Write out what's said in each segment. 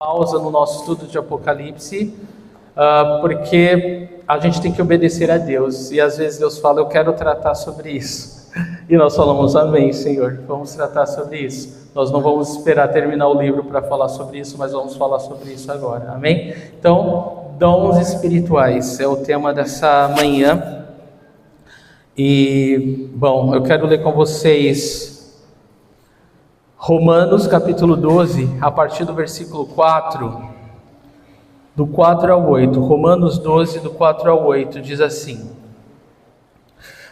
Pausa no nosso estudo de Apocalipse, porque a gente tem que obedecer a Deus, e às vezes Deus fala, eu quero tratar sobre isso, e nós falamos, amém, Senhor, vamos tratar sobre isso. Nós não vamos esperar terminar o livro para falar sobre isso, mas vamos falar sobre isso agora, amém? Então, dons espirituais é o tema dessa manhã, e, bom, eu quero ler com vocês Romanos capítulo 12, a partir do versículo 4, do 4 ao 8, Romanos 12, do 4 ao 8, diz assim: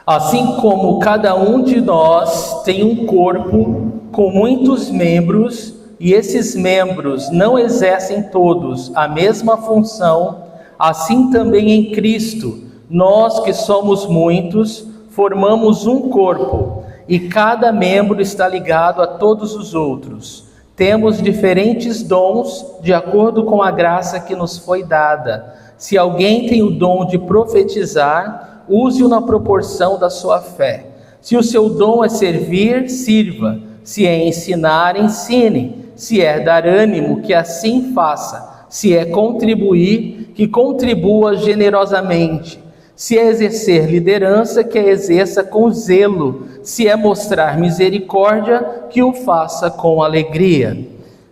Assim como cada um de nós tem um corpo com muitos membros, e esses membros não exercem todos a mesma função, assim também em Cristo, nós que somos muitos, formamos um corpo, e cada membro está ligado a todos os outros. Temos diferentes dons de acordo com a graça que nos foi dada. Se alguém tem o dom de profetizar, use-o na proporção da sua fé. Se o seu dom é servir, sirva. Se é ensinar, ensine. Se é dar ânimo, que assim faça. Se é contribuir, que contribua generosamente. Se é exercer liderança, que a exerça com zelo. Se é mostrar misericórdia, que o faça com alegria.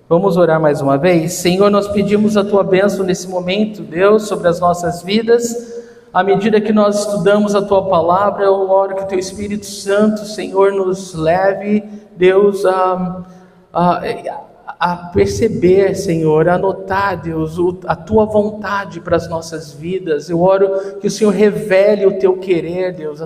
Vamos orar mais uma vez? Senhor, nós pedimos a Tua bênção nesse momento, Deus, sobre as nossas vidas. À medida que nós estudamos a Tua palavra, eu oro que o Teu Espírito Santo, Senhor, nos leve, Deus, a perceber, Senhor, a notar, Deus, a Tua vontade para as nossas vidas. Eu oro que o Senhor revele o Teu querer, Deus,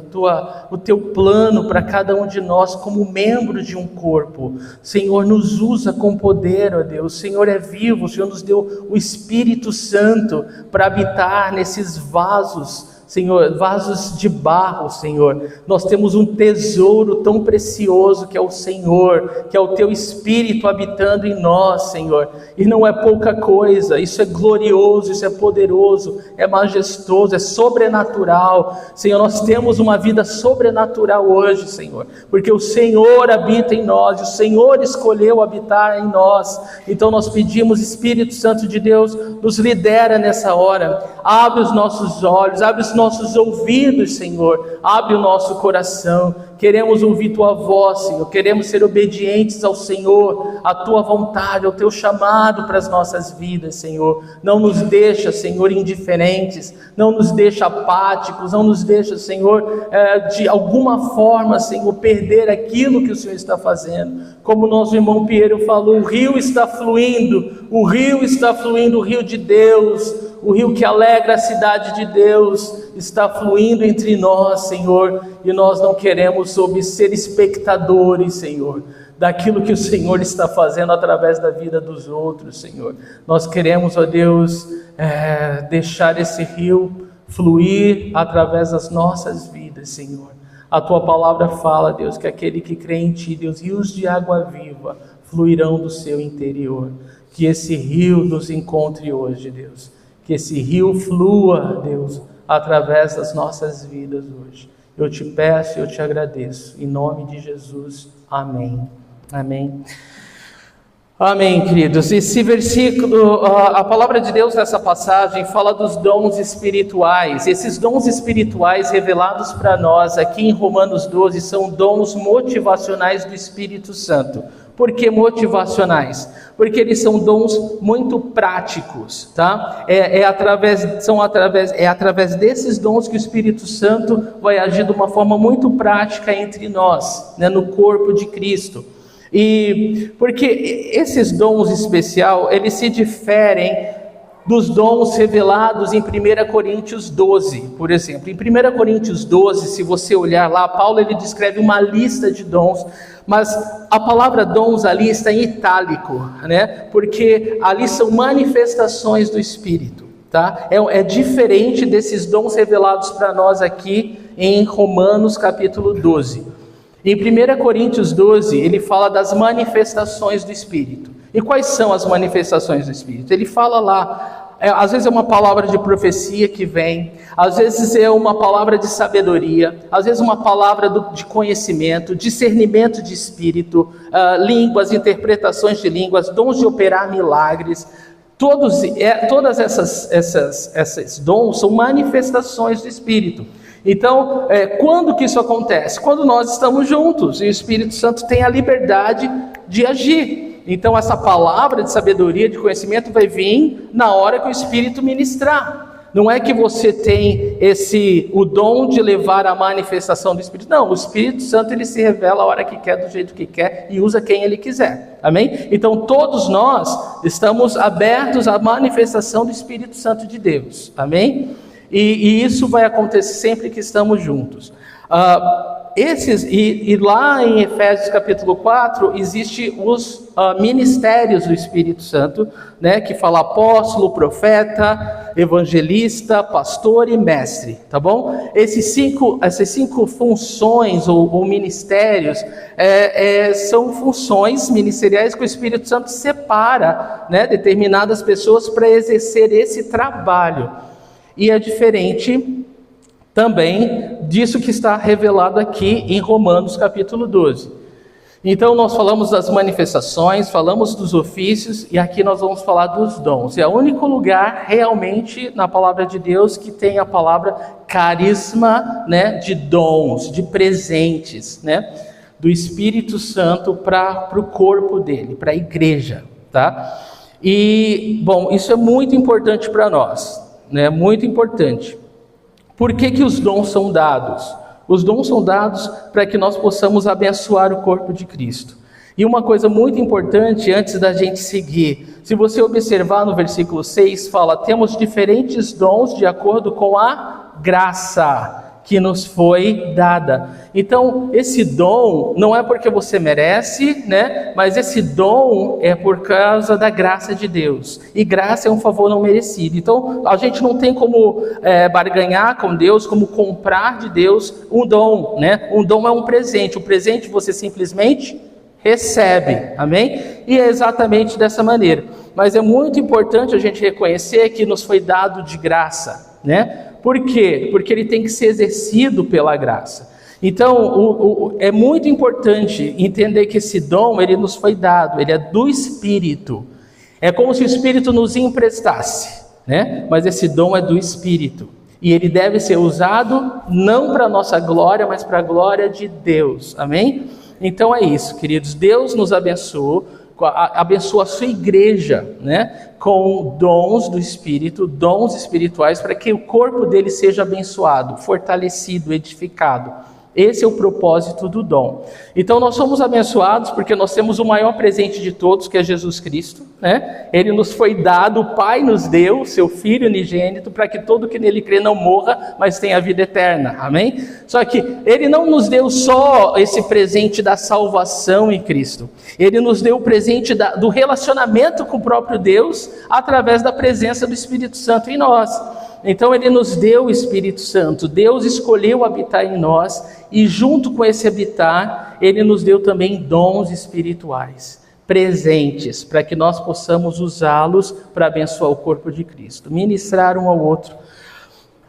o Teu plano para cada um de nós como membro de um corpo. Senhor, nos usa com poder, ó Deus. O Senhor é vivo, o Senhor nos deu o Espírito Santo para habitar nesses vasos, Senhor, vasos de barro, Senhor. Nós temos um tesouro tão precioso que é o Senhor, que é o Teu Espírito habitando em nós, Senhor. E não é pouca coisa, isso é glorioso, isso é poderoso, é majestoso, é sobrenatural. Senhor, nós temos uma vida sobrenatural hoje, Senhor, porque o Senhor habita em nós, e o Senhor escolheu habitar em nós. Então nós pedimos, Espírito Santo de Deus, nos lidera nessa hora. Abre os nossos olhos, abre os nossos ouvidos, Senhor, abre o nosso coração. Queremos ouvir Tua voz, Senhor, queremos ser obedientes ao Senhor, à Tua vontade, ao Teu chamado para as nossas vidas, Senhor. Não nos deixa, Senhor, indiferentes, não nos deixa apáticos, não nos deixa, Senhor, de alguma forma, Senhor, perder aquilo que o Senhor está fazendo. Como o nosso irmão Piero falou, o rio está fluindo, o rio de Deus, o rio que alegra a cidade de Deus, está fluindo entre nós, Senhor, e nós não queremos ser espectadores, Senhor, daquilo que o Senhor está fazendo através da vida dos outros, Senhor. Nós queremos, ó Deus, deixar esse rio fluir através das nossas vidas, Senhor. A Tua palavra fala, Deus, que aquele que crê em Ti, Deus, rios de água viva fluirão do seu interior. Que esse rio nos encontre hoje, Deus. Que esse rio flua, Deus, através das nossas vidas hoje. Eu Te peço e eu Te agradeço. Em nome de Jesus. Amém. Amém. Amém, queridos. Esse versículo, a palavra de Deus nessa passagem fala dos dons espirituais. Esses dons espirituais revelados para nós aqui em Romanos 12 são dons motivacionais do Espírito Santo. Por que motivacionais? Porque eles são dons muito práticos, tá? É através desses dons que o Espírito Santo vai agir de uma forma muito prática entre nós, né, no corpo de Cristo. E porque esses dons especiais, eles se diferem dos dons revelados em 1 Coríntios 12, por exemplo. Em 1 Coríntios 12, se você olhar lá, Paulo ele descreve uma lista de dons, mas a palavra dons ali está em itálico, né? Porque ali são manifestações do Espírito, tá? É diferente desses dons revelados para nós aqui em Romanos capítulo 12. Em 1 Coríntios 12, ele fala das manifestações do Espírito. E quais são as manifestações do Espírito? Ele fala lá, às vezes é uma palavra de profecia que vem, às vezes é uma palavra de sabedoria, às vezes uma palavra de conhecimento, discernimento de espírito, línguas, interpretações de línguas, dons de operar milagres, Todas esses dons são manifestações do Espírito. Então, quando que isso acontece? Quando nós estamos juntos e o Espírito Santo tem a liberdade de agir. Então, essa palavra de sabedoria, de conhecimento vai vir na hora que o Espírito ministrar. Não é que você tem o dom de levar a manifestação do Espírito. Não, o Espírito Santo ele se revela a hora que quer, do jeito que quer e usa quem ele quiser. Amém? Então todos nós estamos abertos à manifestação do Espírito Santo de Deus. Amém? E isso vai acontecer sempre que estamos juntos. Lá em Efésios capítulo 4, existem os ministérios do Espírito Santo, né, que fala apóstolo, profeta, evangelista, pastor e mestre, tá bom? Essas cinco funções ou ministérios são funções ministeriais que o Espírito Santo separa, né, determinadas pessoas para exercer esse trabalho. E é diferente também disso que está revelado aqui em Romanos capítulo 12. Então nós falamos das manifestações, falamos dos ofícios e aqui nós vamos falar dos dons. É o único lugar realmente na palavra de Deus que tem a palavra carisma, né, de dons, de presentes, né, do Espírito Santo para o corpo dele, para a igreja, tá? E, bom, isso é muito importante para nós, né, muito importante. Por que os dons são dados? Os dons são dados para que nós possamos abençoar o corpo de Cristo. E uma coisa muito importante antes da gente seguir, se você observar no versículo 6, fala, temos diferentes dons de acordo com a graça que nos foi dada. Então, esse dom não é porque você merece, né? Mas esse dom é por causa da graça de Deus. E graça é um favor não merecido. Então, a gente não tem como barganhar com Deus, como comprar de Deus um dom, né? Um dom é um presente. O presente você simplesmente recebe, amém? E é exatamente dessa maneira. Mas é muito importante a gente reconhecer que nos foi dado de graça, né? Por quê? Porque ele tem que ser exercido pela graça. Então, é muito importante entender que esse dom, ele nos foi dado, ele é do Espírito. É como se o Espírito nos emprestasse, né? Mas esse dom é do Espírito. E ele deve ser usado não para a nossa glória, mas para a glória de Deus. Amém? Então é isso, queridos. Deus nos abençoa a sua igreja, né, com dons do Espírito, dons espirituais, para que o corpo dele seja abençoado, fortalecido, edificado. Esse é o propósito do dom. Então nós somos abençoados porque nós temos o maior presente de todos, que é Jesus Cristo, né? Ele nos foi dado, o Pai nos deu, seu Filho unigênito, para que todo que nele crê não morra, mas tenha vida eterna, amém? Só que Ele não nos deu só esse presente da salvação em Cristo, Ele nos deu o presente do relacionamento com o próprio Deus, através da presença do Espírito Santo em nós. Então Ele nos deu o Espírito Santo, Deus escolheu habitar em nós, e junto com esse habitar, Ele nos deu também dons espirituais, presentes, para que nós possamos usá-los para abençoar o corpo de Cristo, ministrar um ao outro.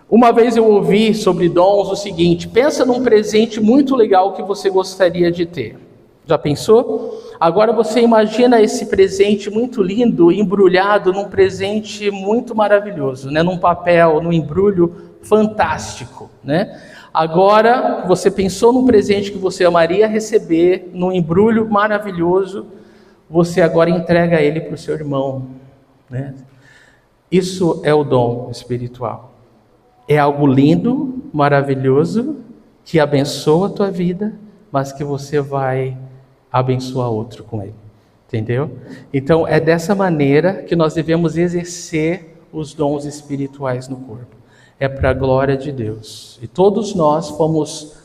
Uma vez eu ouvi sobre dons o seguinte: pensa num presente muito legal que você gostaria de ter. Já pensou? Agora você imagina esse presente muito lindo, embrulhado num presente muito maravilhoso, né? Num papel, num embrulho fantástico, né? Agora você pensou num presente que você amaria receber, num embrulho maravilhoso, você agora entrega ele para o seu irmão, né? Isso é o dom espiritual. É algo lindo, maravilhoso, que abençoa a tua vida, mas que você vai abençoar outro com ele, entendeu? Então é dessa maneira que nós devemos exercer os dons espirituais no corpo. É para a glória de Deus. E todos nós fomos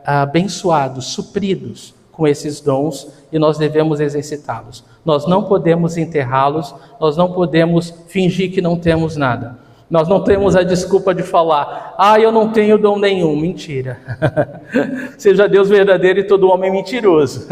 abençoados, supridos com esses dons, e nós devemos exercitá-los. Nós não podemos enterrá-los, nós não podemos fingir que não temos nada. Nós não temos a desculpa de falar, eu não tenho dom nenhum. Mentira. Seja Deus verdadeiro e todo homem mentiroso.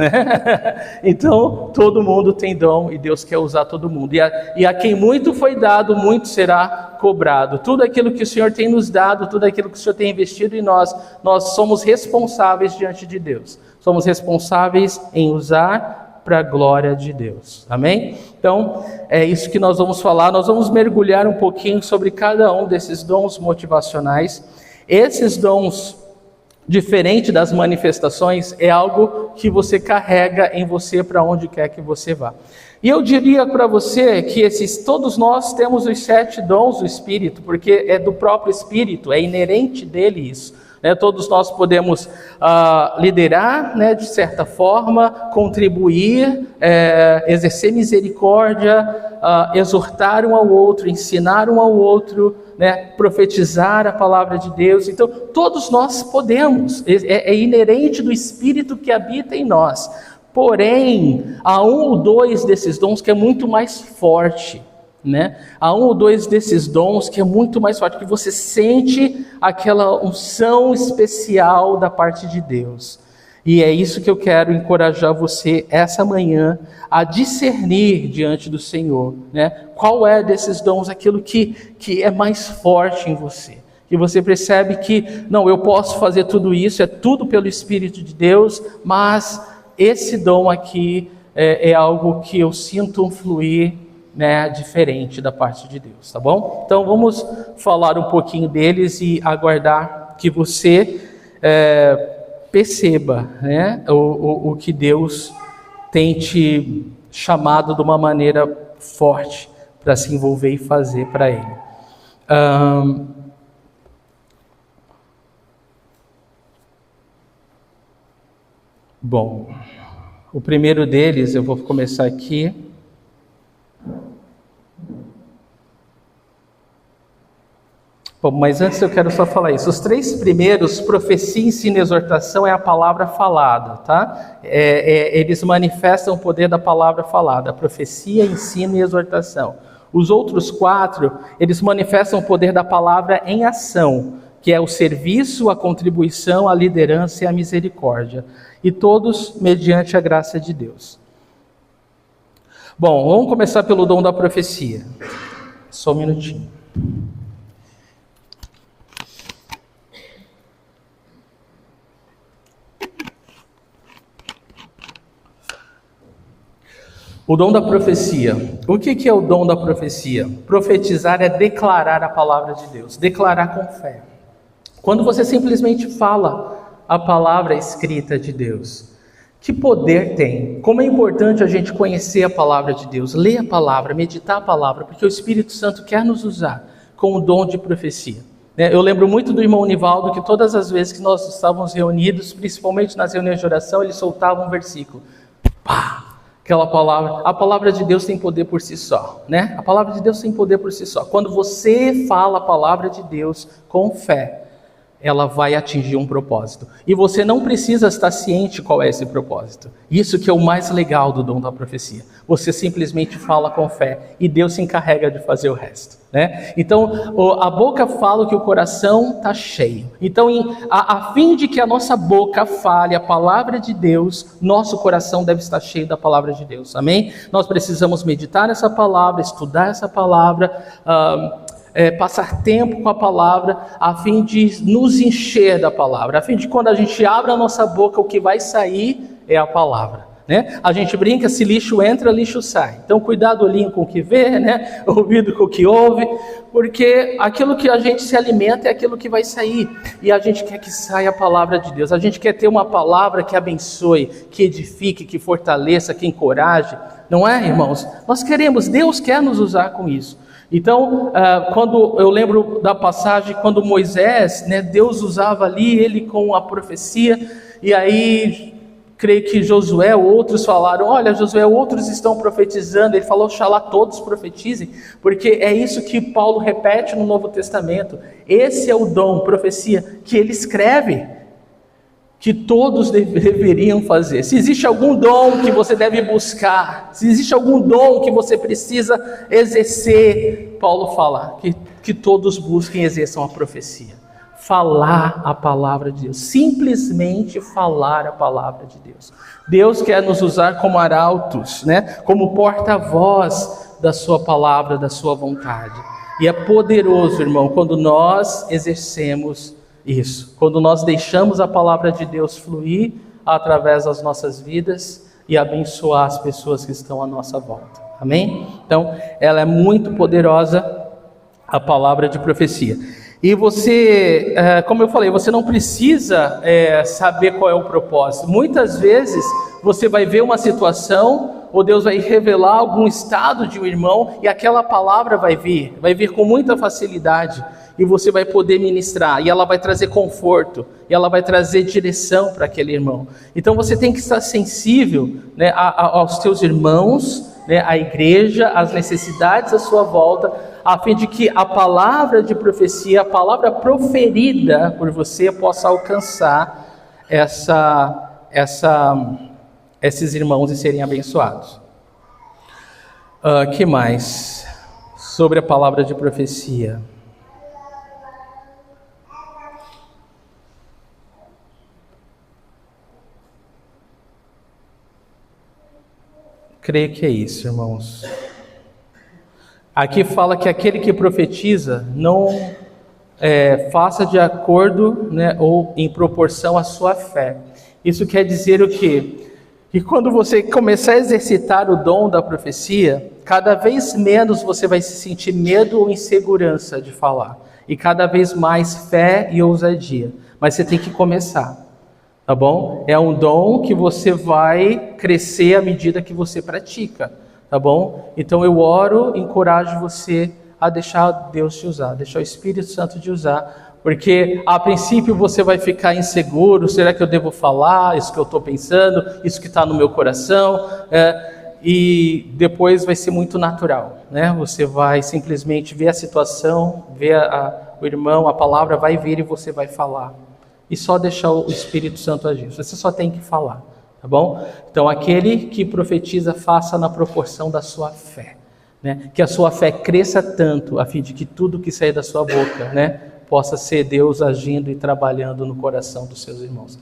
Então, todo mundo tem dom e Deus quer usar todo mundo. E a quem muito foi dado, muito será cobrado. Tudo aquilo que o Senhor tem nos dado, tudo aquilo que o Senhor tem investido em nós, nós somos responsáveis diante de Deus. Somos responsáveis em usar para a glória de Deus. Amém? Então, é isso que nós vamos falar. Nós vamos mergulhar um pouquinho sobre cada um desses dons motivacionais. Esses dons, diferente das manifestações, é algo que você carrega em você para onde quer que você vá. E eu diria para você que todos nós temos os 7 dons do Espírito, porque é do próprio Espírito, é inerente dele isso. Todos nós podemos liderar, de certa forma, contribuir, exercer misericórdia, exortar um ao outro, ensinar um ao outro, profetizar a palavra de Deus. Então, todos nós podemos, é inerente do Espírito que habita em nós. Porém, há um ou dois desses dons que é muito mais forte. Há um ou dois desses dons que é muito mais forte, que você sente aquela unção especial da parte de Deus. E é isso que eu quero encorajar você essa manhã a discernir diante do Senhor. Qual é desses dons aquilo que é mais forte em você? Que você percebe que, não, eu posso fazer tudo isso, é tudo pelo Espírito de Deus, mas esse dom aqui é algo que eu sinto um fluir diferente da parte de Deus, tá bom? Então vamos falar um pouquinho deles e aguardar que você perceba o que Deus tem te chamado de uma maneira forte para se envolver e fazer para Ele. Bom, o primeiro deles, eu vou começar aqui. Bom, mas antes eu quero só falar isso. Os 3 primeiros, profecia, ensino e exortação, é a palavra falada, tá? Eles manifestam o poder da palavra falada, profecia, ensino e exortação. Os outros 4, eles manifestam o poder da palavra em ação, que é o serviço, a contribuição, a liderança e a misericórdia. E todos mediante a graça de Deus. Bom, vamos começar pelo dom da profecia. Só um minutinho. O dom da profecia. O que é o dom da profecia? Profetizar é declarar a palavra de Deus, declarar com fé. Quando você simplesmente fala a palavra escrita de Deus, que poder tem? Como é importante a gente conhecer a palavra de Deus, ler a palavra, meditar a palavra, porque o Espírito Santo quer nos usar com o dom de profecia. Eu lembro muito do irmão Nivaldo, que todas as vezes que nós estávamos reunidos, principalmente nas reuniões de oração, ele soltava um versículo. Pá! Aquela palavra, a palavra de Deus tem poder por si só, A palavra de Deus tem poder por si só. Quando você fala a palavra de Deus com fé, ela vai atingir um propósito. E você não precisa estar ciente qual é esse propósito. Isso que é o mais legal do dom da profecia. Você simplesmente fala com fé e Deus se encarrega de fazer o resto. Então, a boca fala o que o coração está cheio. Então, a fim de que a nossa boca fale a palavra de Deus, nosso coração deve estar cheio da palavra de Deus. Amém? Nós precisamos meditar essa palavra, estudar essa palavra, passar tempo com a palavra, a fim de nos encher da palavra, a fim de quando a gente abre a nossa boca, o que vai sair é a palavra. A gente brinca, se lixo entra, lixo sai. Então cuidado, olhinho com o que vê, ouvido com o que ouve, porque aquilo que a gente se alimenta é aquilo que vai sair, e a gente quer que saia a palavra de Deus, a gente quer ter uma palavra que abençoe, que edifique, que fortaleça, que encoraje, não é, irmãos? Nós queremos, Deus quer nos usar com isso. Então, quando eu lembro da passagem, quando Moisés, Deus usava ali, ele com a profecia, e aí, creio que Josué, outros falaram, olha Josué, outros estão profetizando, ele falou, oxalá todos profetizem, porque é isso que Paulo repete no Novo Testamento, esse é o dom, profecia, que ele escreve, que todos deveriam fazer. Se existe algum dom que você deve buscar, se existe algum dom que você precisa exercer, Paulo fala que todos busquem e exerçam a profecia. Falar a palavra de Deus, simplesmente falar a palavra de Deus. Deus quer nos usar como arautos, como porta-voz da sua palavra, da sua vontade. E é poderoso, irmão, quando nós exercemos isso, quando nós deixamos a palavra de Deus fluir através das nossas vidas, e abençoar as pessoas que estão à nossa volta. Amém? Então, ela é muito poderosa, a palavra de profecia. E você, como eu falei, você não precisa saber qual é o propósito. Muitas vezes você vai ver uma situação, ou Deus vai revelar algum estado de um irmão, e aquela palavra vai vir com muita facilidade, e você vai poder ministrar, e ela vai trazer conforto, e ela vai trazer direção para aquele irmão. Então você tem que estar sensível, né, aos teus irmãos, né, à igreja, às necessidades à sua volta, a fim de que a palavra de profecia, a palavra proferida por você, possa alcançar esses irmãos e serem abençoados. Que mais? Sobre a palavra de profecia. Creio que é isso, irmãos. Aqui fala que aquele que profetiza não faça de acordo, né, ou em proporção à sua fé. Isso quer dizer o quê? Que quando você começar a exercitar o dom da profecia, cada vez menos você vai se sentir medo ou insegurança de falar. E cada vez mais fé e ousadia. Mas você tem que começar. Tá bom? É um dom que você vai crescer à medida que você pratica, tá bom? Então eu oro, encorajo você a deixar Deus te usar, deixar o Espírito Santo te usar, porque a princípio você vai ficar inseguro, será que eu devo falar isso que eu estou pensando, isso que está no meu coração, e depois vai ser muito natural, né? Você vai simplesmente ver a situação, ver o irmão, a palavra vai vir e você vai falar. E só deixar o Espírito Santo agir. Você só tem que falar, tá bom? Então, aquele que profetiza, faça na proporção da sua fé, né? Que a sua fé cresça tanto, a fim de que tudo que sair da sua boca, né, possa ser Deus agindo e trabalhando no coração dos seus irmãos.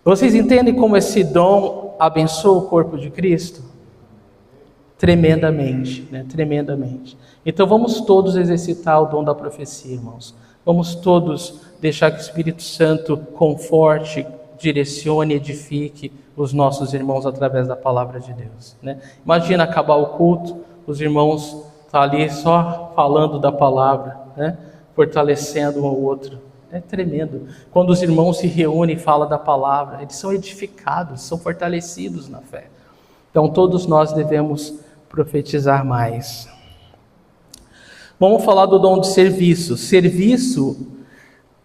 Vocês entendem como esse dom abençoa o corpo de Cristo? Tremendamente, né? Tremendamente. Então, vamos todos exercitar o dom da profecia, irmãos. Vamos todos deixar que o Espírito Santo conforte, direcione, edifique os nossos irmãos através da palavra de Deus, né? Imagina acabar o culto, os irmãos estão ali só falando da palavra, né? Fortalecendo um ao outro. É tremendo. Quando os irmãos se reúnem e falam da palavra, eles são edificados, são fortalecidos na fé. Então todos nós devemos profetizar mais. Vamos falar do dom de serviço. Serviço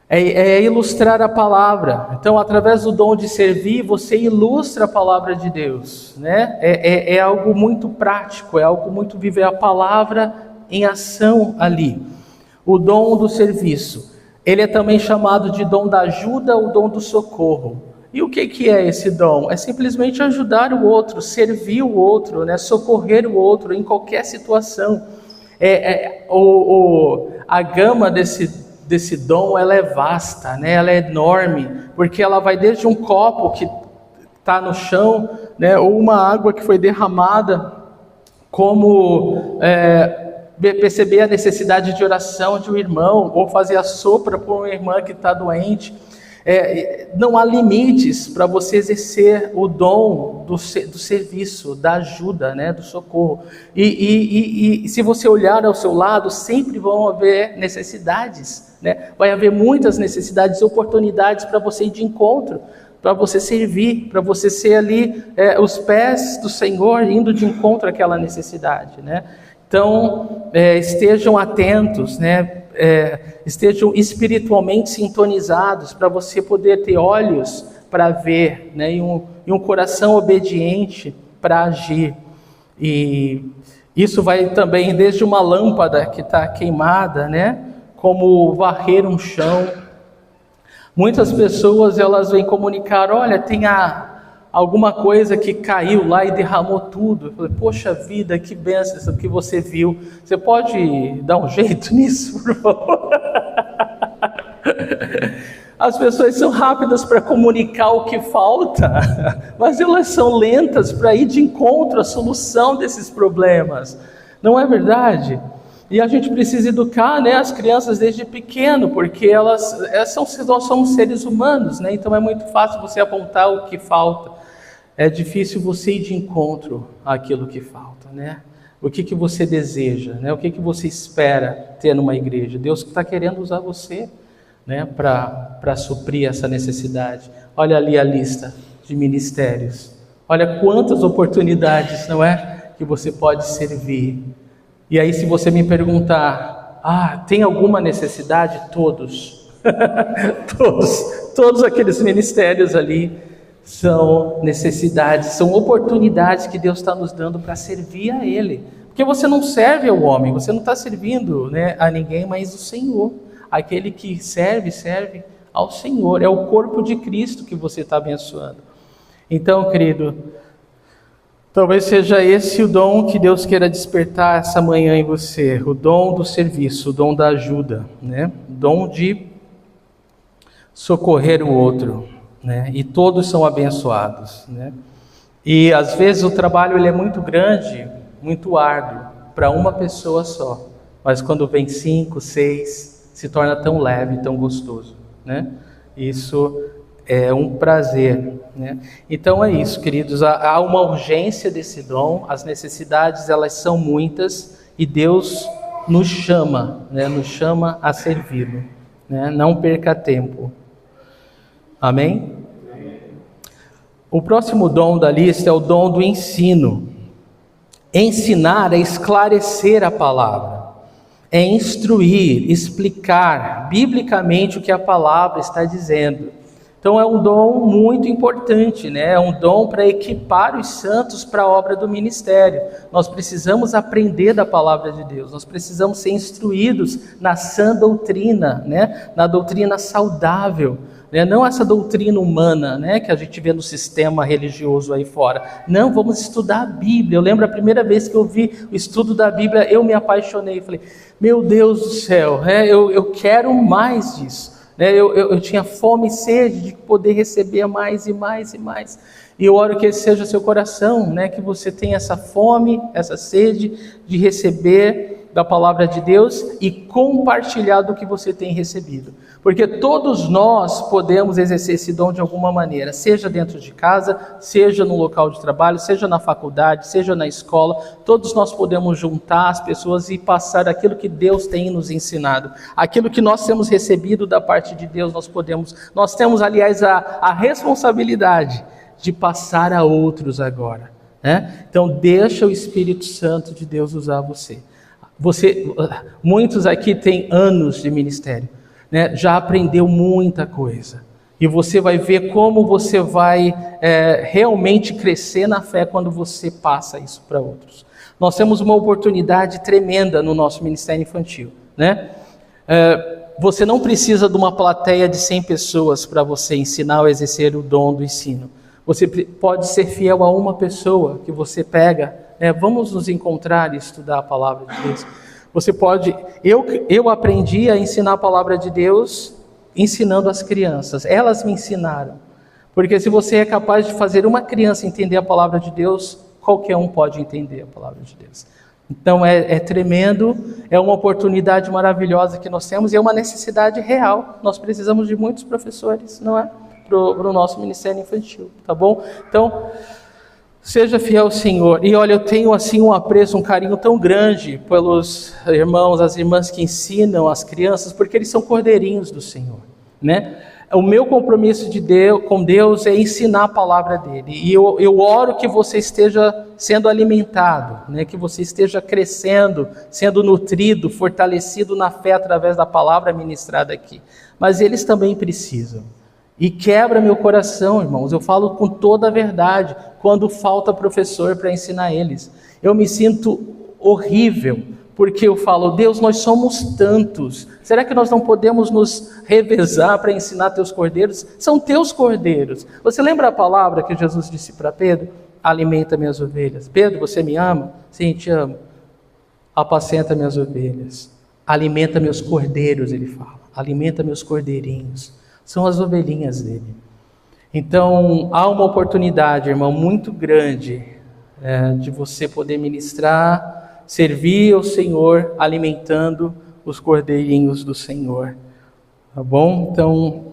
é ilustrar a palavra. Então, através do dom de servir, você ilustra a palavra de Deus, né? É algo muito prático, é algo muito viver a palavra em ação ali. O dom do serviço, ele é também chamado de dom da ajuda ou dom do socorro. E o que é esse dom? É simplesmente ajudar o outro, servir o outro, né? Socorrer o outro em qualquer situação. A gama desse dom, ela é vasta, né? Ela é enorme, porque ela vai desde um copo que está no chão, né? Ou uma água que foi derramada, como perceber a necessidade de oração de um irmão, ou fazer a sopra por uma irmã que está doente. Não há limites para você exercer o dom do serviço, da ajuda, né, do socorro. E se você olhar ao seu lado, sempre vão haver necessidades, né? Vai haver muitas necessidades, oportunidades para você ir de encontro, para você servir, para você ser ali os pés do Senhor, indo de encontro àquela necessidade, né? Então, estejam atentos, né? Estejam espiritualmente sintonizados para você poder ter olhos para ver, né? E um coração obediente para agir. E isso vai também desde uma lâmpada que está queimada, né? Como varrer um chão. Muitas pessoas elas vêm comunicar, olha, tem alguma coisa que caiu lá e derramou tudo. Eu falei, poxa vida, que bênção isso que você viu. Você pode dar um jeito nisso, por favor? As pessoas são rápidas para comunicar o que falta, mas elas são lentas para ir de encontro à solução desses problemas. Não é verdade? E a gente precisa educar, né, as crianças desde pequeno, porque nós somos seres humanos, né? Então é muito fácil você apontar o que falta. é difícil você ir de encontro àquilo que falta, né? O que você deseja, né? O que você espera ter numa igreja? Deus está querendo usar você, né, para suprir essa necessidade. Olha ali a lista de ministérios. Olha quantas oportunidades, não é, que você pode servir. E aí, se você me perguntar, tem alguma necessidade? Todos. Todos aqueles ministérios ali são necessidades, são oportunidades que Deus está nos dando para servir a Ele. Porque você não serve ao homem, você não está servindo, né, a ninguém, mas o Senhor. Aquele que serve ao Senhor. É o corpo de Cristo que você está abençoando. Então, querido, talvez seja esse o dom que Deus queira despertar essa manhã em você. O dom do serviço, o dom da ajuda, né? O dom de socorrer o outro, né? E todos são abençoados, né? E às vezes o trabalho ele é muito grande, muito árduo para uma pessoa só, mas quando vem 5, 6, se torna tão leve, tão gostoso, né? Isso é um prazer, né? Então é isso, queridos, há uma urgência desse dom, as necessidades elas são muitas e Deus nos chama, né? Nos chama a servi-lo, né? Não perca tempo. Amém? O próximo dom da lista é o dom do ensino. Ensinar é esclarecer a palavra, é instruir, explicar biblicamente o que a palavra está dizendo. Então é um dom muito importante, né? É um dom para equipar os santos para a obra do ministério. Nós precisamos aprender da palavra de Deus, nós precisamos ser instruídos na sã doutrina, né? Na doutrina saudável. Não essa doutrina humana, né, que a gente vê no sistema religioso aí fora. Não, vamos estudar a Bíblia. Eu lembro a primeira vez que eu vi o estudo da Bíblia, eu me apaixonei. Falei, meu Deus do céu, eu quero mais disso. Eu tinha fome e sede de poder receber mais e mais e mais. E eu oro que esse seja seu coração, né, que você tenha essa fome, essa sede de receber da palavra de Deus e compartilhar do que você tem recebido. Porque todos nós podemos exercer esse dom de alguma maneira, seja dentro de casa, seja no local de trabalho, seja na faculdade, seja na escola. Todos nós podemos juntar as pessoas e passar aquilo que Deus tem nos ensinado. Aquilo que nós temos recebido da parte de Deus, nós temos, aliás, a responsabilidade de passar a outros agora, né? Então deixa o Espírito Santo de Deus usar você. Muitos aqui têm anos de ministério, né? Já aprendeu muita coisa. E você vai ver como você vai realmente crescer na fé quando você passa isso para outros. Nós temos uma oportunidade tremenda no nosso ministério infantil, né? Você não precisa de uma plateia de 100 pessoas para você ensinar ou exercer o dom do ensino. Você pode ser fiel a uma pessoa que você pega, vamos nos encontrar e estudar a palavra de Deus. Você pode... Eu aprendi a ensinar a palavra de Deus ensinando as crianças. Elas me ensinaram. Porque se você é capaz de fazer uma criança entender a palavra de Deus, qualquer um pode entender a palavra de Deus. Então é tremendo, é uma oportunidade maravilhosa que nós temos e é uma necessidade real. Nós precisamos de muitos professores, não é? Para o nosso ministério infantil, tá bom? Então, seja fiel ao Senhor. E olha, eu tenho assim um apreço, um carinho tão grande pelos irmãos, as irmãs que ensinam as crianças, porque eles são cordeirinhos do Senhor, né? O meu compromisso com Deus é ensinar a palavra dele. E eu oro que você esteja sendo alimentado, né? Que você esteja crescendo, sendo nutrido, fortalecido na fé através da palavra ministrada aqui. Mas eles também precisam. E quebra meu coração, irmãos, eu falo com toda a verdade, quando falta professor para ensinar eles. Eu me sinto horrível, porque eu falo, Deus, nós somos tantos, será que nós não podemos nos revezar para ensinar teus cordeiros? São teus cordeiros. Você lembra a palavra que Jesus disse para Pedro? Alimenta minhas ovelhas. Pedro, você me ama? Sim, te amo. Apacenta minhas ovelhas. Alimenta meus cordeiros, ele fala. Alimenta meus cordeirinhos. São as ovelhinhas dele. Então, há uma oportunidade, irmão, muito grande de você poder ministrar, servir ao Senhor, alimentando os cordeirinhos do Senhor. Tá bom? Então,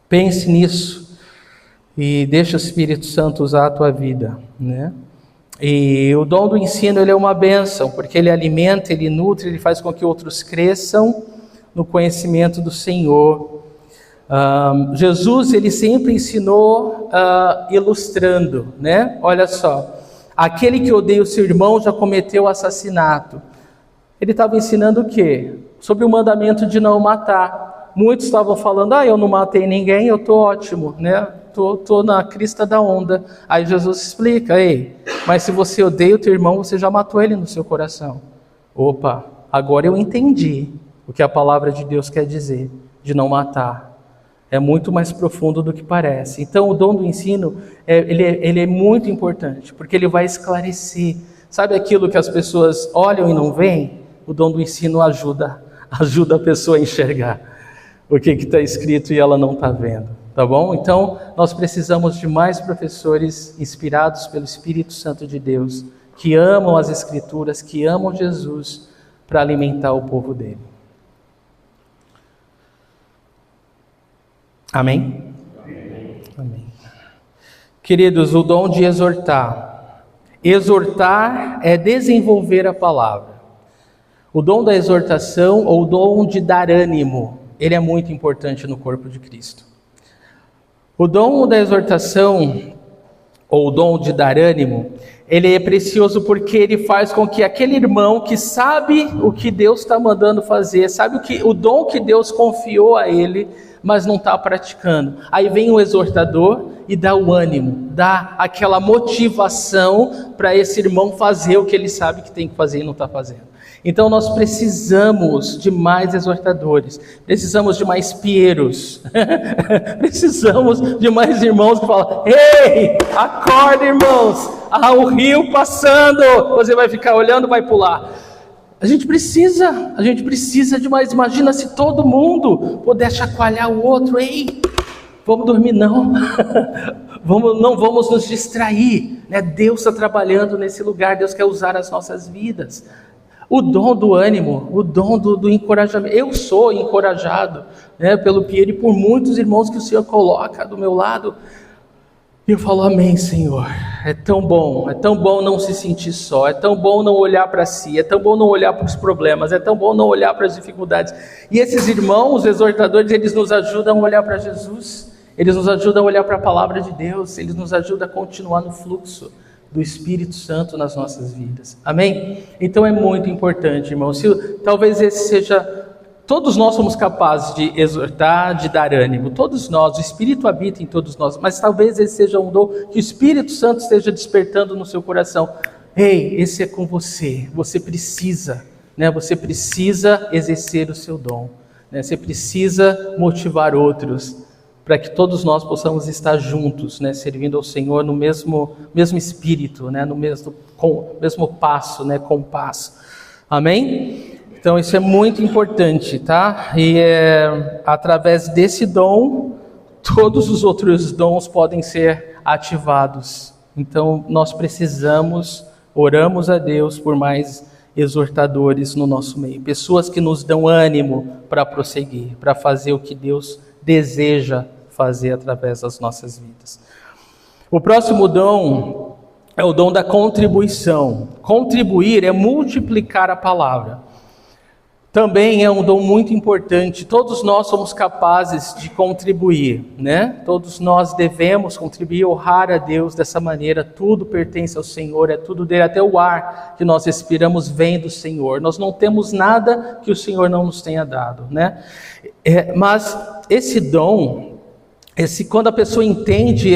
pense nisso e deixa o Espírito Santo usar a tua vida, né? E o dom do ensino, ele é uma bênção, porque ele alimenta, ele nutre, ele faz com que outros cresçam no conhecimento do Senhor. Jesus, ele sempre ensinou ilustrando, né? Olha só, aquele que odeia o seu irmão já cometeu assassinato. Ele estava ensinando o quê? Sobre o mandamento de não matar. Muitos estavam falando, eu não matei ninguém, eu estou ótimo, né? Estou na crista da onda. Aí Jesus explica, mas se você odeia o teu irmão, você já matou ele no seu coração. Opa, agora eu entendi o que a palavra de Deus quer dizer, de não matar. É muito mais profundo do que parece. Então o dom do ensino, ele é muito importante, porque ele vai esclarecer. Sabe aquilo que as pessoas olham e não veem? O dom do ensino ajuda a pessoa a enxergar o que está escrito e ela não está vendo, tá bom? Então nós precisamos de mais professores inspirados pelo Espírito Santo de Deus, que amam as Escrituras, que amam Jesus, para alimentar o povo dele. Amém? Amém. Queridos, o dom de exortar. Exortar é desenvolver a palavra. O dom da exortação ou o dom de dar ânimo, ele é muito importante no corpo de Cristo. O dom da exortação ou o dom de dar ânimo, ele é precioso porque ele faz com que aquele irmão que sabe o que Deus está mandando fazer, sabe o dom que Deus confiou a ele, mas não está praticando. Aí vem o exortador e dá o ânimo, dá aquela motivação para esse irmão fazer o que ele sabe que tem que fazer e não está fazendo. Então nós precisamos de mais exortadores, precisamos de mais pieiros, precisamos de mais irmãos que falam, ei, acorda irmãos, o rio passando, você vai ficar olhando, vai pular. A gente precisa de mais. Imagina se todo mundo puder chacoalhar o outro, ei, vamos dormir não, não vamos nos distrair, né? Deus está trabalhando nesse lugar, Deus quer usar as nossas vidas. O dom do ânimo, o dom do encorajamento. Eu sou encorajado, né, pelo Pierre e por muitos irmãos que o Senhor coloca do meu lado. E eu falo, amém, Senhor. É tão bom não se sentir só, é tão bom não olhar para si, é tão bom não olhar para os problemas, é tão bom não olhar para as dificuldades. E esses irmãos, os exortadores, eles nos ajudam a olhar para Jesus, eles nos ajudam a olhar para a palavra de Deus, eles nos ajudam a continuar no fluxo do Espírito Santo nas nossas vidas, amém? Então é muito importante, irmãos, talvez esse seja, todos nós somos capazes de exortar, de dar ânimo, todos nós, o Espírito habita em todos nós, mas talvez esse seja um dom que o Espírito Santo esteja despertando no seu coração. Ei, esse é com você, você precisa, né? Você precisa exercer o seu dom, né? Você precisa motivar outros, para que todos nós possamos estar juntos, né, servindo ao Senhor no mesmo espírito, né, no mesmo passo, né, compasso. Amém? Então isso é muito importante, tá? E através desse dom, todos os outros dons podem ser ativados. Então nós oramos a Deus por mais exortadores no nosso meio, pessoas que nos dão ânimo para prosseguir, para fazer o que Deus deseja fazer através das nossas vidas. O próximo dom é o dom da contribuição. Contribuir é multiplicar a palavra. Também é um dom muito importante. Todos nós somos capazes de contribuir, né? Todos nós devemos contribuir, honrar a Deus dessa maneira. Tudo pertence ao Senhor, é tudo dele. Até o ar que nós respiramos vem do Senhor. Nós não temos nada que o Senhor não nos tenha dado, né? Mas esse dom, quando a pessoa entende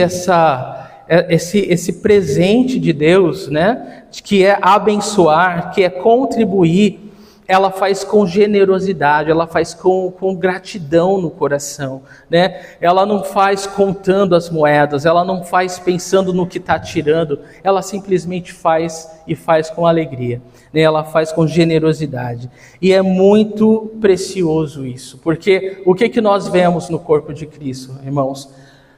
esse presente de Deus, né, que é abençoar, que é contribuir, ela faz com generosidade, ela faz com gratidão no coração, né? Ela não faz contando as moedas, ela não faz pensando no que está tirando, ela simplesmente faz e faz com alegria, né? Ela faz com generosidade. E é muito precioso isso, porque o que nós vemos no corpo de Cristo, irmãos?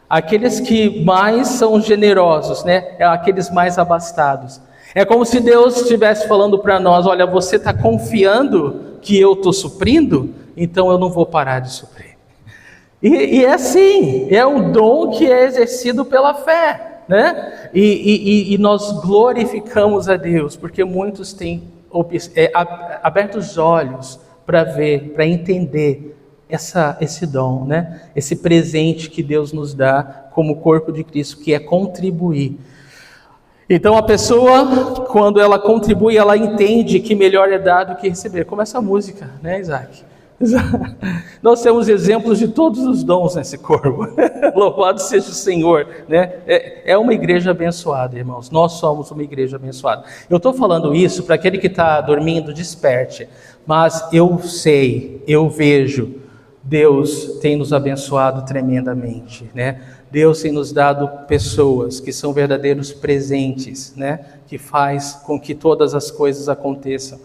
Aqueles que mais são generosos, né? É aqueles mais abastados. É como se Deus estivesse falando para nós, olha, você está confiando que eu estou suprindo? Então eu não vou parar de suprir. E é assim, é um dom que é exercido pela fé, né? E nós glorificamos a Deus, porque muitos têm aberto os olhos para ver, para entender esse dom, né? Esse presente que Deus nos dá como corpo de Cristo, que é contribuir. Então a pessoa, quando ela contribui, ela entende que melhor é dar do que receber. Como essa música, né, Isaac? Nós temos exemplos de todos os dons nesse corpo. Louvado seja o Senhor, né? É uma igreja abençoada, irmãos. Nós somos uma igreja abençoada. Eu estou falando isso para aquele que está dormindo, desperte. Mas eu sei, eu vejo, Deus tem nos abençoado tremendamente, né? Deus tem nos dado pessoas que são verdadeiros presentes, né? Que faz com que todas as coisas aconteçam.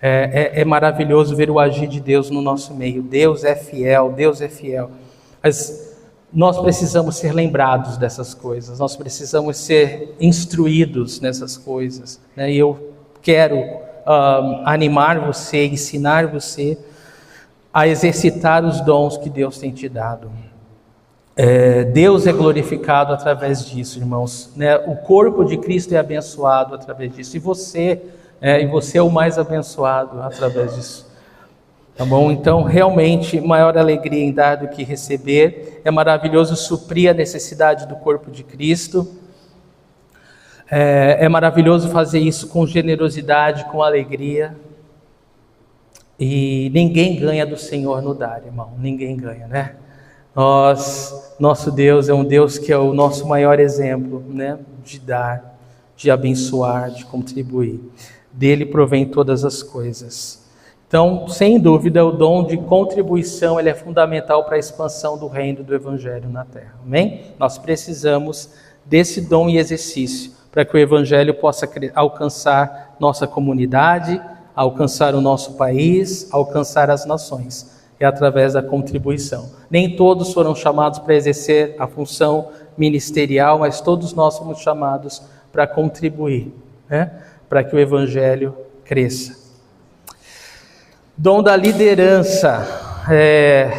É maravilhoso ver o agir de Deus no nosso meio. Deus é fiel, Deus é fiel. Mas nós precisamos ser lembrados dessas coisas, nós precisamos ser instruídos nessas coisas, né? E eu quero animar você, ensinar você a exercitar os dons que Deus tem te dado. Deus é glorificado através disso, irmãos, né? O corpo de Cristo é abençoado através disso, e você é o mais abençoado através disso, tá bom? Então, realmente, maior alegria em dar do que receber. É maravilhoso suprir a necessidade do corpo de Cristo. É maravilhoso fazer isso com generosidade, com alegria. E ninguém ganha do Senhor no dar, irmão. Ninguém ganha, né? Nosso Deus é um Deus que é o nosso maior exemplo, né? De dar, de abençoar, de contribuir. Dele provém todas as coisas. Então, sem dúvida, o dom de contribuição ele é fundamental para a expansão do reino do Evangelho na Terra. Amém? Nós precisamos desse dom e exercício para que o Evangelho possa alcançar nossa comunidade, alcançar o nosso país, alcançar as nações. É através da contribuição. Nem todos foram chamados para exercer a função ministerial, mas todos nós somos chamados para contribuir, né? Para que o Evangelho cresça. Dom da liderança.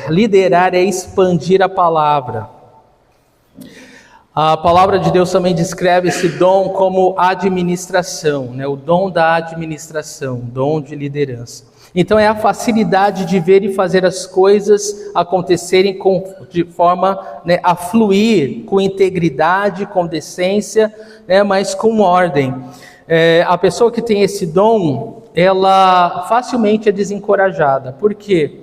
Liderar é expandir a palavra. A palavra de Deus também descreve esse dom como administração, né? O dom da administração, dom de liderança. Então é a facilidade de ver e fazer as coisas acontecerem de forma, né, a fluir com integridade, com decência, né, mas com ordem. A pessoa que tem esse dom, ela facilmente é desencorajada. Por quê?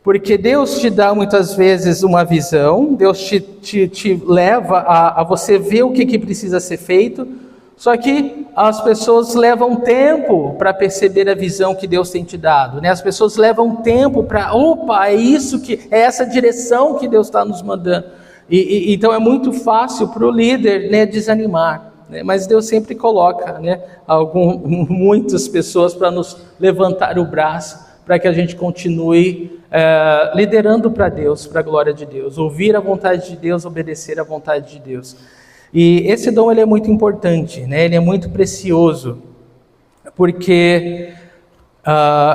Porque Deus te dá muitas vezes uma visão, Deus te leva a você ver o que precisa ser feito, só que as pessoas levam tempo para perceber a visão que Deus tem te dado, né? As pessoas levam tempo para, é essa direção que Deus está nos mandando. Então é muito fácil para o líder, né, desanimar. Mas Deus sempre coloca, né, muitas pessoas para nos levantar o braço, para que a gente continue liderando para Deus, para a glória de Deus, ouvir a vontade de Deus, obedecer a vontade de Deus. E esse dom ele é muito importante, né? Ele é muito precioso, porque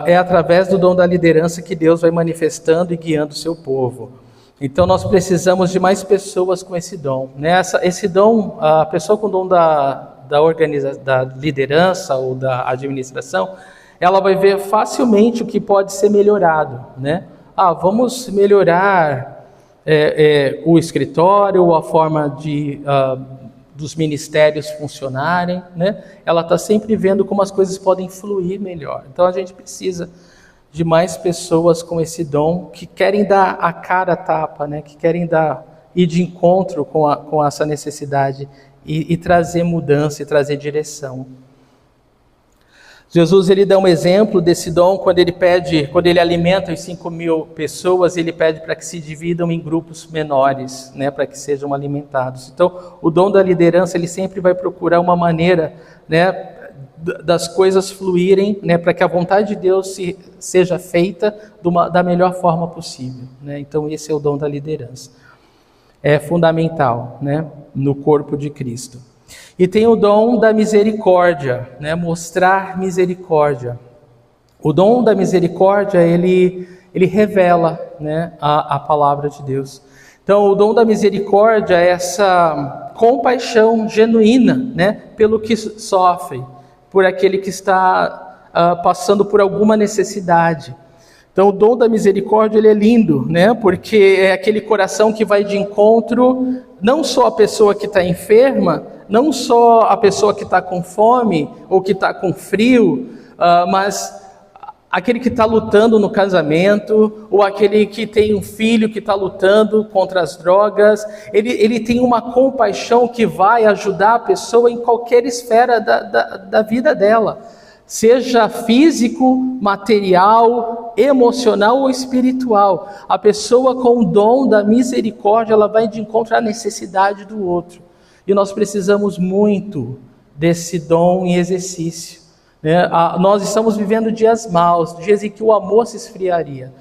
é através do dom da liderança que Deus vai manifestando e guiando o seu povo. Então nós precisamos de mais pessoas com esse dom, né? Esse dom, a pessoa com o dom da liderança ou da administração, ela vai ver facilmente o que pode ser melhorado, né? Vamos melhorar o escritório, a forma dos ministérios funcionarem, né? Ela está sempre vendo como as coisas podem fluir melhor. Então a gente precisa de mais pessoas com esse dom, que querem dar a cara a tapa, né? Que querem ir de encontro com essa necessidade e trazer mudança e trazer direção. Jesus ele dá um exemplo desse dom quando ele alimenta os 5.000 pessoas, ele pede para que se dividam em grupos menores, né, para que sejam alimentados. Então, o dom da liderança ele sempre vai procurar uma maneira, né, das coisas fluírem, né, para que a vontade de Deus seja feita da melhor forma possível, né? Então, esse é o dom da liderança. É fundamental, né, no corpo de Cristo. E tem o dom da misericórdia, né? Mostrar misericórdia. O dom da misericórdia, ele revela, né, a palavra de Deus. Então, o dom da misericórdia é essa compaixão genuína, né, pelo que sofre, por aquele que está passando por alguma necessidade. Então, o dom da misericórdia, ele é lindo, né, porque é aquele coração que vai de encontro, não só a pessoa que está enferma, não só a pessoa que está com fome ou que está com frio, mas aquele que está lutando no casamento, ou aquele que tem um filho que está lutando contra as drogas. Ele tem uma compaixão que vai ajudar a pessoa em qualquer esfera da vida dela, seja físico, material, emocional ou espiritual. A pessoa com o dom da misericórdia, ela vai de encontro à necessidade do outro. E nós precisamos muito desse dom em exercício. Nós estamos vivendo dias maus, dias em que o amor se esfriaria,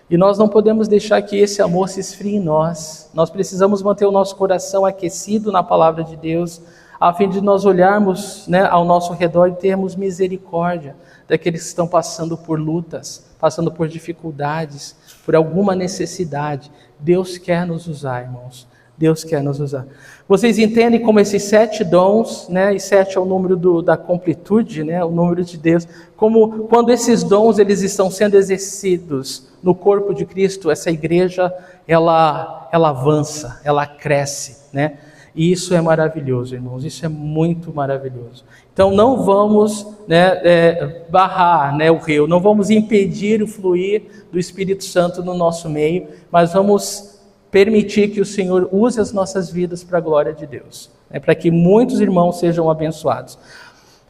e nós não podemos deixar que esse amor se esfrie em nós. Nós precisamos manter o nosso coração aquecido na palavra de Deus, a fim de nós olharmos, né, ao nosso redor e termos misericórdia daqueles que estão passando por lutas, passando por dificuldades, por alguma necessidade. Deus quer nos usar, irmãos. Deus quer nos usar. Vocês entendem como esses 7 dons, né, e 7 é o número da completude, né, o número de Deus, como quando esses dons eles estão sendo exercidos no corpo de Cristo, essa igreja, ela avança, ela cresce, né? E isso é maravilhoso, irmãos, isso é muito maravilhoso. Então não vamos, né, barrar, né, o rio, não vamos impedir o fluir do Espírito Santo no nosso meio, mas vamos permitir que o Senhor use as nossas vidas para a glória de Deus, né, para que muitos irmãos sejam abençoados.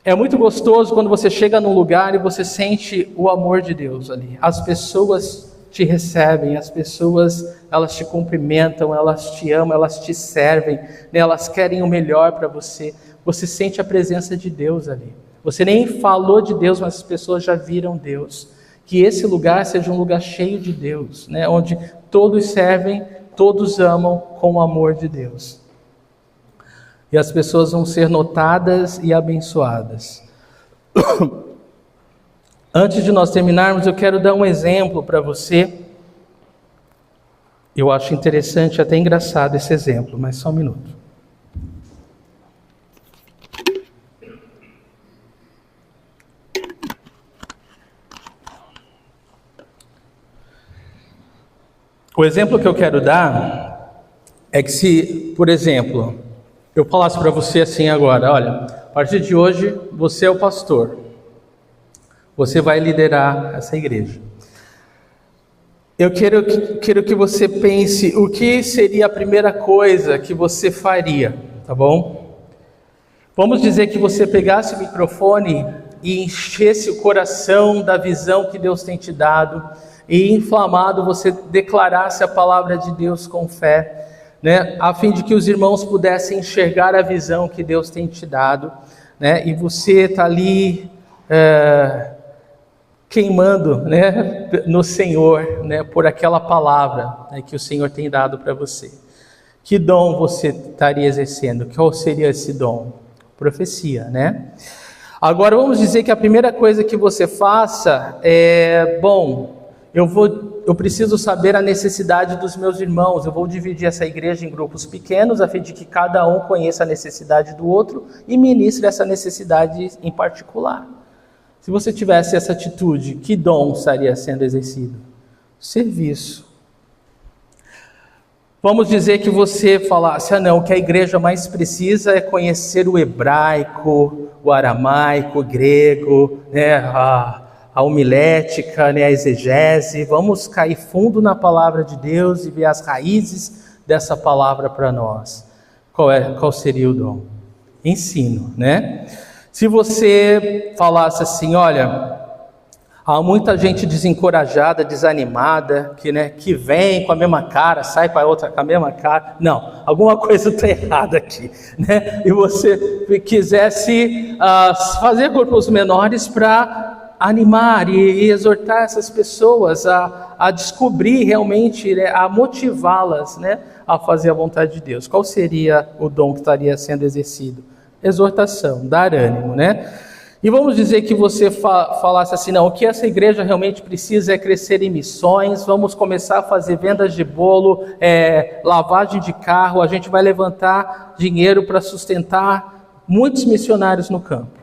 É muito gostoso quando você chega num lugar e você sente o amor de Deus ali. As pessoas te recebem, as pessoas, elas te cumprimentam, elas te amam, elas te servem, né, elas querem o melhor para você. Você sente a presença de Deus ali. Você nem falou de Deus, mas as pessoas já viram Deus. Que esse lugar seja um lugar cheio de Deus, né, onde todos servem, todos amam com o amor de Deus. E as pessoas vão ser notadas e abençoadas. Antes de nós terminarmos, eu quero dar um exemplo para você. Eu acho interessante, até engraçado esse exemplo, mas só um minuto. O exemplo que eu quero dar é que se, por exemplo, eu falasse para você assim agora, olha, a partir de hoje você é o pastor, você vai liderar essa igreja. Eu quero que você pense o que seria a primeira coisa que você faria, tá bom? Vamos dizer que você pegasse o microfone e enchesse o coração da visão que Deus tem te dado, e inflamado você declarasse a palavra de Deus com fé, né, a fim de que os irmãos pudessem enxergar a visão que Deus tem te dado, né, e você está ali queimando, né, no Senhor, né, por aquela palavra, né, que o Senhor tem dado para você. Que dom você estaria exercendo? Qual seria esse dom? Profecia, né? Agora vamos dizer que a primeira coisa que você faça é, eu preciso saber a necessidade dos meus irmãos, eu vou dividir essa igreja em grupos pequenos, a fim de que cada um conheça a necessidade do outro e ministre essa necessidade em particular. Se você tivesse essa atitude, que dom estaria sendo exercido? Serviço. Vamos dizer que você falasse, o que a igreja mais precisa é conhecer o hebraico, o aramaico, o grego, né, a homilética, né, a exegese. Vamos cair fundo na palavra de Deus e ver as raízes dessa palavra para nós. Qual seria o dom? Ensino, né? Se você falasse assim, olha, há muita gente desencorajada, desanimada, que vem com a mesma cara, sai para outra com a mesma cara. Não, alguma coisa está errada aqui, né? E você quisesse fazer grupos menores para animar e exortar essas pessoas a descobrir realmente, né, a motivá-las, né, a fazer a vontade de Deus. Qual seria o dom que estaria sendo exercido? Exortação, dar ânimo, né? E vamos dizer que você falasse assim, não, o que essa igreja realmente precisa é crescer em missões, vamos começar a fazer vendas de bolo, lavagem de carro, a gente vai levantar dinheiro para sustentar muitos missionários no campo.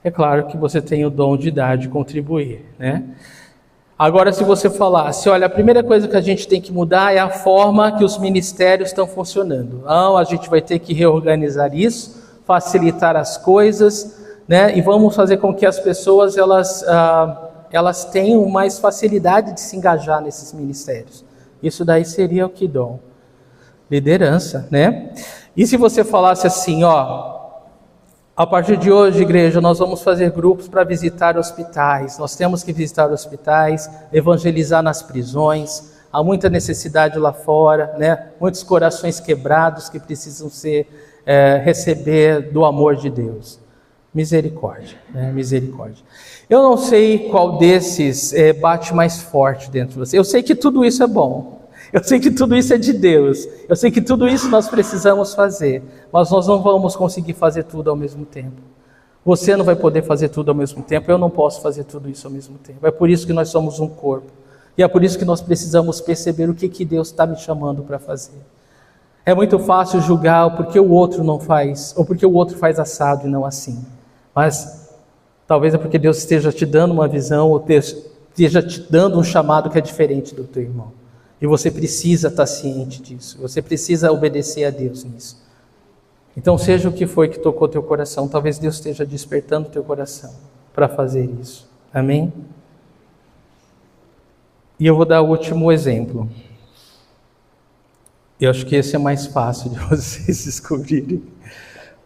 É claro que você tem o dom de dar, de contribuir, né? Agora, se você falasse, olha, a primeira coisa que a gente tem que mudar é a forma que os ministérios estão funcionando. Então, a gente vai ter que reorganizar isso, facilitar as coisas, né? E vamos fazer com que as pessoas elas tenham mais facilidade de se engajar nesses ministérios. Isso daí seria o que dom? Liderança, né? E se você falasse assim, ó, a partir de hoje, igreja, nós vamos fazer grupos para visitar hospitais. Nós temos que visitar hospitais, evangelizar nas prisões. Há muita necessidade lá fora, né? Muitos corações quebrados que precisam receber do amor de Deus. Misericórdia, né? Misericórdia. Eu não sei qual desses bate mais forte dentro de você. Eu sei que tudo isso é bom. Eu sei que tudo isso é de Deus. Eu sei que tudo isso nós precisamos fazer. Mas nós não vamos conseguir fazer tudo ao mesmo tempo. Você não vai poder fazer tudo ao mesmo tempo. Eu não posso fazer tudo isso ao mesmo tempo. É por isso que nós somos um corpo. E é por isso que nós precisamos perceber o que Deus está me chamando para fazer. É muito fácil julgar porque o outro não faz, ou porque o outro faz assado e não assim. Mas talvez é porque Deus esteja te dando uma visão, ou esteja te dando um chamado que é diferente do teu irmão. E você precisa estar ciente disso. Você precisa obedecer a Deus nisso. Então, seja o que foi que tocou teu coração, talvez Deus esteja despertando teu coração para fazer isso. Amém? E eu vou dar o último exemplo. Eu acho que esse é mais fácil de vocês descobrirem.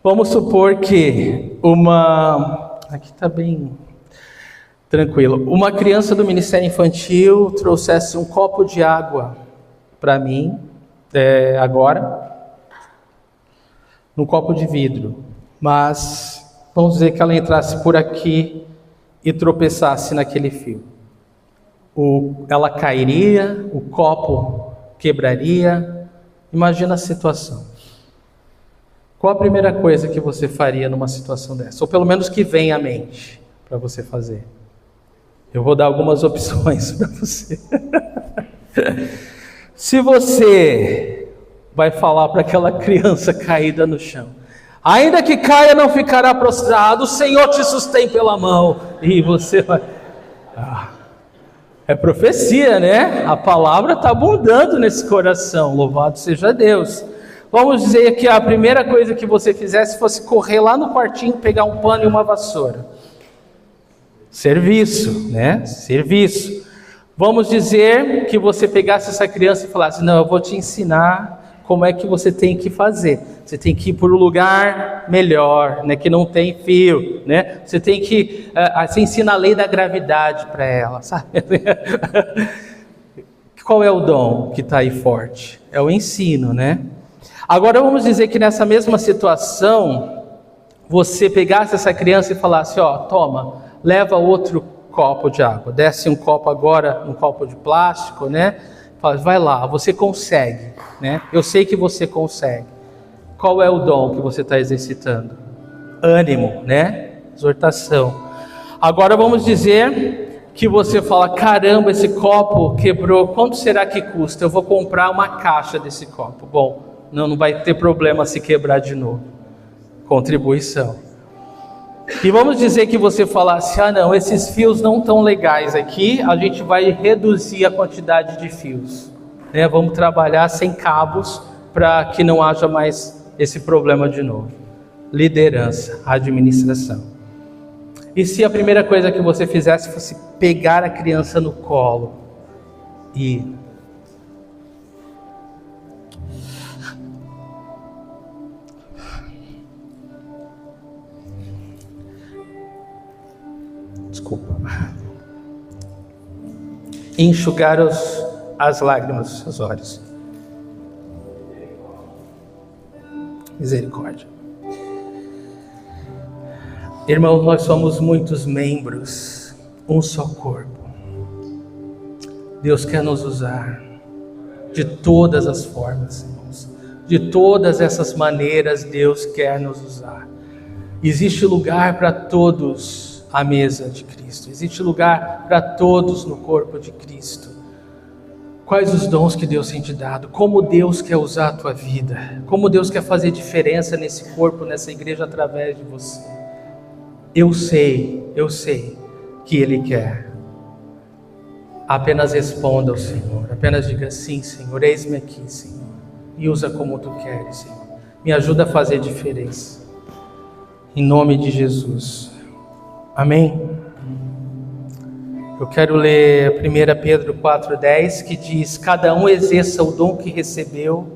Vamos supor que aqui está bem tranquilo. Uma criança do Ministério Infantil trouxesse um copo de água para mim, agora, num copo de vidro. Mas vamos dizer que ela entrasse por aqui e tropeçasse naquele fio. Ela cairia, o copo quebraria. Imagina a situação. Qual a primeira coisa que você faria numa situação dessa? Ou pelo menos que vem à mente para você fazer. Eu vou dar algumas opções para você. Se você vai falar para aquela criança caída no chão, ainda que caia, não ficará prostrado, o Senhor te sustém pela mão. E você vai... É profecia, né? A palavra está abundando nesse coração. Louvado seja Deus. Vamos dizer que a primeira coisa que você fizesse fosse correr lá no quartinho, pegar um pano e uma vassoura. Serviço, né? Serviço. Vamos dizer que você pegasse essa criança e falasse, não, eu vou te ensinar como é que você tem que fazer. Você tem que ir para um lugar melhor, né? Que não tem fio, né? Você tem que... você ensina a lei da gravidade para ela, sabe? Qual é o dom que está aí forte? É o ensino, né? Agora vamos dizer que nessa mesma situação, você pegasse essa criança e falasse, ó, toma, leva outro copo de água, desce um copo agora, um copo de plástico, né? Fala, vai lá, você consegue, né? Eu sei que você consegue. Qual é o dom que você está exercitando? Ânimo, né? Exortação. Agora vamos dizer que você fala, caramba, esse copo quebrou, quanto será que custa? Eu vou comprar uma caixa desse copo. Bom, não vai ter problema se quebrar de novo. Contribuição. E vamos dizer que você falasse, não, esses fios não estão legais aqui, a gente vai reduzir a quantidade de fios, né? Vamos trabalhar sem cabos para que não haja mais esse problema de novo. Liderança, administração. E se a primeira coisa que você fizesse fosse pegar a criança no colo e... enxugar as lágrimas dos olhos. Misericórdia. Irmãos, nós somos muitos membros, um só corpo. Deus quer nos usar de todas as formas, irmãos. De todas essas maneiras Deus quer nos usar. Existe lugar para todos à mesa de Cristo. Existe lugar para todos no corpo de Cristo. Quais os dons que Deus tem te dado? Como Deus quer usar a tua vida? Como Deus quer fazer diferença nesse corpo, nessa igreja, através de você? Eu sei que Ele quer. Apenas responda ao Senhor. Apenas diga: sim, Senhor, eis-me aqui, Senhor. E usa como Tu queres, Senhor. Me ajuda a fazer diferença. Em nome de Jesus. Amém? Eu quero ler 1 Pedro 4,10, que diz: cada um exerça o dom que recebeu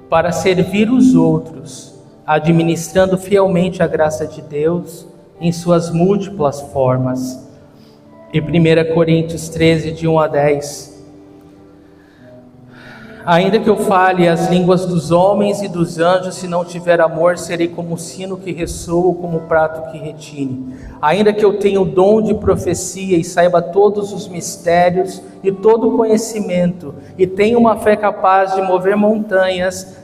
para servir os outros, administrando fielmente a graça de Deus em suas múltiplas formas. E 1 Coríntios 13, de 1 a 10. Ainda que eu fale as línguas dos homens e dos anjos, se não tiver amor, serei como o sino que ressoa ou como o prato que retine. Ainda que eu tenha o dom de profecia e saiba todos os mistérios e todo o conhecimento, e tenha uma fé capaz de mover montanhas,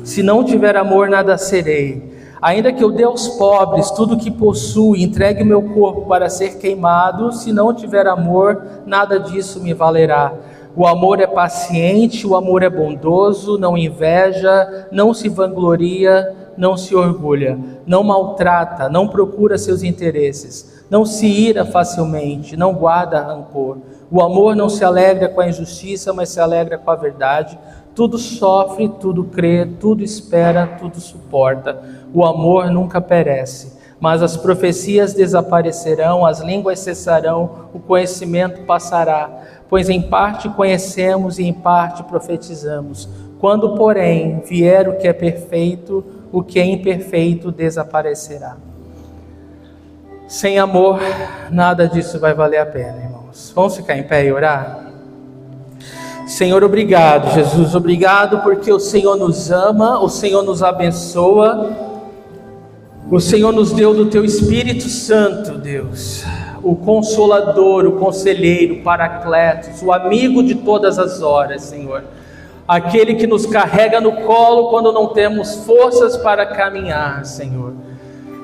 se não tiver amor, nada serei. Ainda que eu dê aos pobres tudo o que possuo e entregue meu corpo para ser queimado, se não tiver amor, nada disso me valerá. O amor é paciente, o amor é bondoso, não inveja, não se vangloria, não se orgulha, não maltrata, não procura seus interesses, não se ira facilmente, não guarda rancor. O amor não se alegra com a injustiça, mas se alegra com a verdade. Tudo sofre, tudo crê, tudo espera, tudo suporta. O amor nunca perece. Mas as profecias desaparecerão, as línguas cessarão, o conhecimento passará. Pois em parte conhecemos e em parte profetizamos. Quando, porém, vier o que é perfeito, o que é imperfeito desaparecerá. Sem amor, nada disso vai valer a pena, irmãos. Vamos ficar em pé e orar? Senhor, obrigado, Jesus, obrigado porque o Senhor nos ama, o Senhor nos abençoa, o Senhor nos deu do Teu Espírito Santo, Deus, o Consolador, o Conselheiro, o Paracletos, o amigo de todas as horas, Senhor, aquele que nos carrega no colo quando não temos forças para caminhar, Senhor.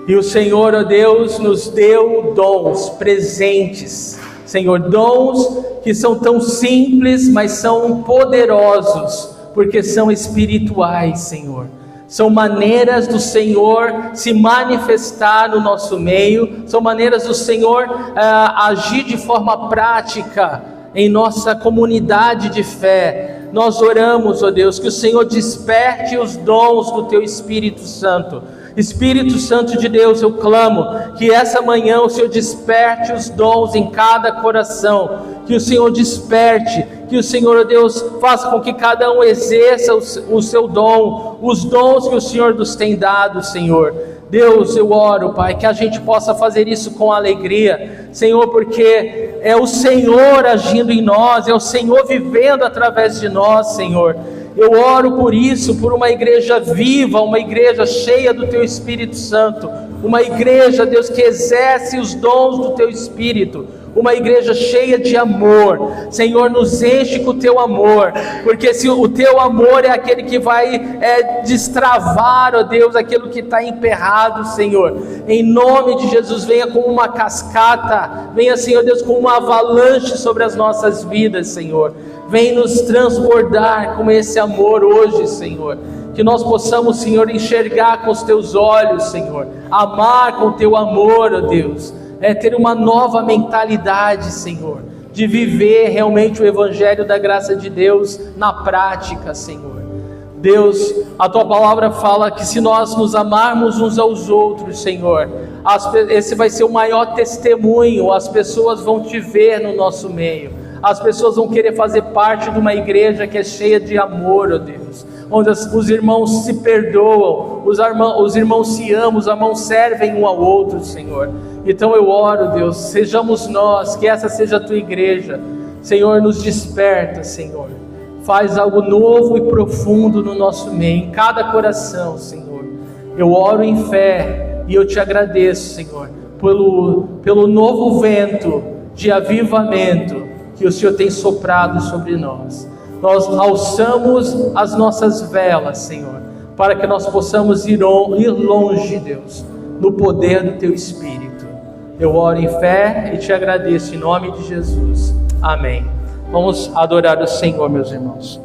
E o Senhor, ó Deus, nos deu dons, presentes, Senhor, dons que são tão simples, mas são poderosos, porque são espirituais, Senhor. São maneiras do Senhor se manifestar no nosso meio, são maneiras do Senhor agir de forma prática em nossa comunidade de fé. Nós oramos, ó Deus, que o Senhor desperte os dons do Teu Espírito Santo. Espírito Santo de Deus, eu clamo que essa manhã o Senhor desperte os dons em cada coração, que o Senhor desperte, que o Senhor, ó Deus, faça com que cada um exerça o seu dom, os dons que o Senhor nos tem dado, Senhor. Deus, eu oro, Pai, que a gente possa fazer isso com alegria, Senhor, porque é o Senhor agindo em nós, é o Senhor vivendo através de nós, Senhor. Eu oro por isso, por uma igreja viva, uma igreja cheia do Teu Espírito Santo, uma igreja, Deus, que exerce os dons do Teu Espírito, uma igreja cheia de amor. Senhor, nos enche com o Teu amor, porque se o Teu amor é aquele que vai destravar, ó Deus, aquilo que está emperrado, Senhor. Em nome de Jesus, venha como uma cascata, venha, Senhor Deus, como uma avalanche sobre as nossas vidas, Senhor. Vem nos transbordar com esse amor hoje, Senhor. Que nós possamos, Senhor, enxergar com os Teus olhos, Senhor. Amar com o Teu amor, ó Deus. Ter uma nova mentalidade, Senhor. De viver realmente o Evangelho da graça de Deus na prática, Senhor. Deus, a Tua palavra fala que se nós nos amarmos uns aos outros, Senhor, esse vai ser o maior testemunho. As pessoas vão Te ver no nosso meio. As pessoas vão querer fazer parte de uma igreja que é cheia de amor, ó Deus, onde os irmãos se perdoam, os irmãos se amam, os irmãos servem um ao outro, Senhor. Então eu oro, Deus, sejamos nós, que essa seja a Tua igreja, Senhor, nos desperta, Senhor, faz algo novo e profundo no nosso meio, em cada coração, Senhor. Eu oro em fé e eu Te agradeço, Senhor, pelo novo vento de avivamento que o Senhor tem soprado sobre nós. Nós alçamos as nossas velas, Senhor, para que nós possamos ir longe, Deus, no poder do Teu Espírito. Eu oro em fé e te agradeço em nome de Jesus. Amém. Vamos adorar o Senhor, meus irmãos.